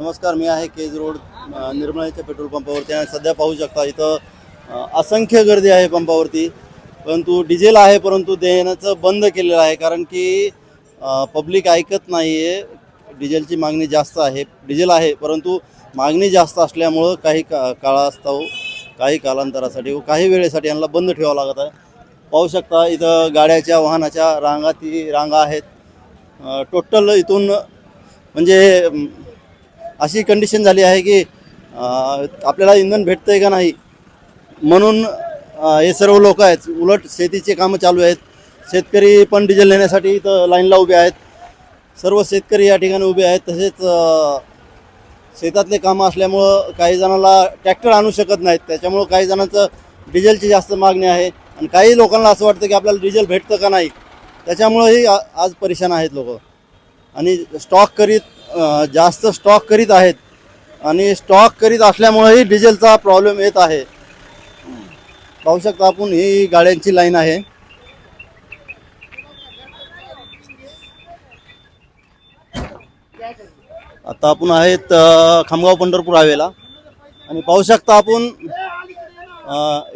नमस्कार, मी आहे Kaij road निर्मळेच्या petrol पंपावरती आणि सध्या पाहू शकता इथं असंख्य गर्दी आहे पंपावरती. परंतु डिझेल आहे, परंतु देण्याचं बंद केलेलं आहे कारण की पब्लिक ऐकत नाही आहे. डिझेलची मागणी जास्त आहे, डिझेल आहे परंतु मागणी जास्त असल्यामुळं काही काळास्तव काही कालांतरासाठी व काही वेळेसाठी यांना बंद ठेवावं लागत आहे. पाहू शकता इथं गाड्याच्या वाहनाच्या रांगा आहेत. टोटल इथून म्हणजे अशी कंडिशन झाली आहे की आपल्याला इंधन भेटतं आहे का नाही म्हणून हे सर्व लोक आहेत. उलट शेतीचे कामं चालू आहेत. शेतकरी पण डिझेल नेण्यासाठी इथं लाईनला उभे आहेत. सर्व शेतकरी या ठिकाणी उभे आहेत. तसेच शेतातले कामं असल्यामुळं काही जणांना ट्रॅक्टर आणू शकत नाहीत, त्याच्यामुळं काही जणांचं डिझेलची जास्त मागणी आहे आणि काही लोकांना असं वाटतं की आपल्याला डिझेल भेटतं का नाही, त्याच्यामुळंही आज परेशान आहेत लोक. आणि जास्त स्टॉक करीत आहेत आणि स्टॉक करीत असल्यामुळेही डिझेलचा प्रॉब्लेम येत आहे. पाहू शकता आपण, ही गाड्यांची लाईन आहे. आता आपण आहेत खामगाव पंढरपूर हायवेला आणि पाहू शकता आपण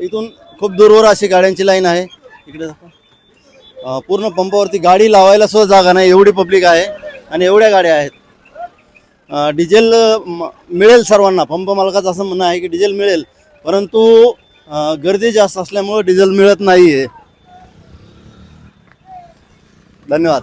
इथून खूप दूरवर अशी गाड्यांची लाईन आहे. इकडे पूर्ण पंपावरती गाडी लावायला सुद्धा जागा नाही, एवढी पब्लिक आहे आणि एवढ्या गाड्या आहेत. डिझेल मिळेल सर्वांना, पंप मालकाचं असं म्हणणं आहे की डिझेल मिळेल, परंतु गर्दी जास्त असल्यामुळे डिझेल मिळत नाही आहे. धन्यवाद.